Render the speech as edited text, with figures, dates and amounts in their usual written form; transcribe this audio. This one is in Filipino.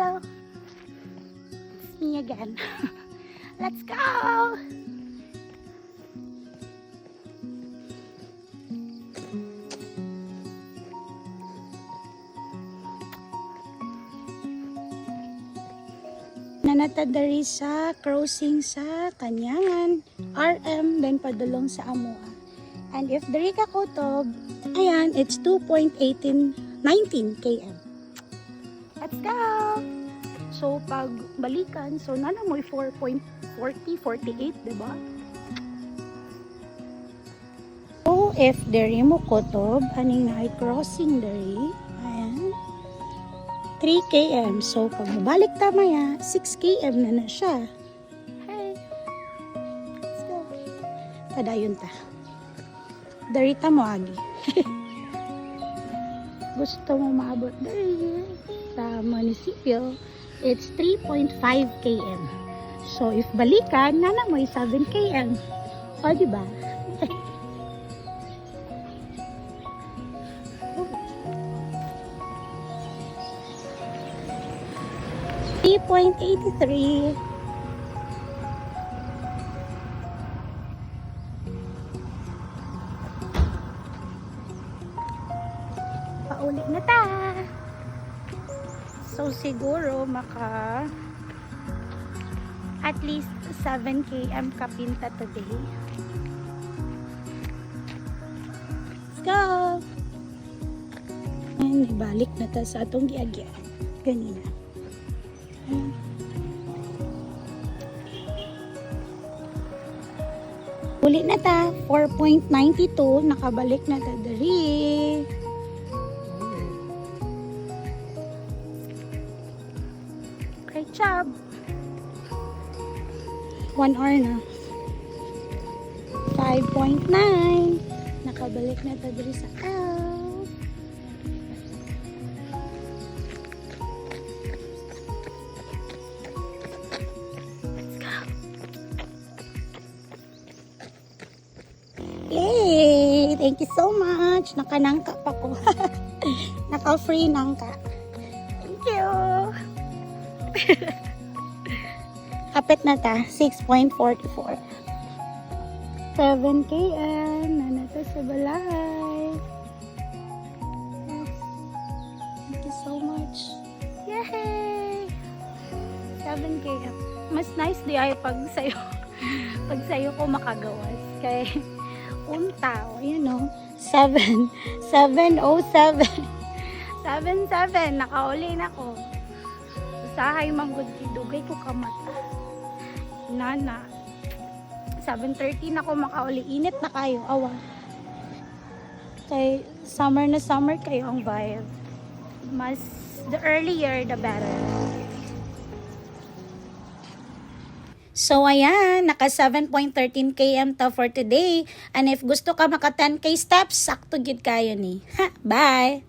Hello. It's me again. Let's go! Nanata dari sa crossing sa Kanyangan, RM, then padulong sa Amoa. And if dari ka Kutob, ayan, it's 2.19 km. Let's go! So, pag balikan, so nana mo 4.40, 48, diba? So, if dari mo Kutob, aning na ay crossing dari, ayan, 3 km. So, pag mabalik tama ya, 6 km na siya. Hey! Let's go! Padayon ta. Darita mo agi. Gusto mo maabot dari sa munisipyo, it's 3.5 km. So, if balikan, nana mo 7 km. O, diba? 3.83. Pauli na ta. So siguro maka at least 7 km kapinta today. Let's go. And ibalik na ta sa atong giagyan ganina. Uli na ta, 4.92, nakabalik na ta dari. Great job. 1 hour na. 5.9, nakabalik na ta dari sa L. Yay! Thank you so much. Nakanangka pa ko. Naka-free nangka. Thank you. Kapit na ta. 6.44. 7 km. Nanata sa balay. Yes. Thank you so much. Yay! 7 km. Mas nice di ay pag sayo ko makagawas. Kaya unta, you know, 7:07 nakauli na ko. Usahay manggod dugay ko kamata. Nana 7:30 na ko makauli, init na kayo, awa. Kay summer na summer kayo ang vibe. Mas the earlier the better. So ayan, naka 7.13 km ta for today. And if gusto ka maka 10k steps, sakto gid kayo ni. Ha, bye!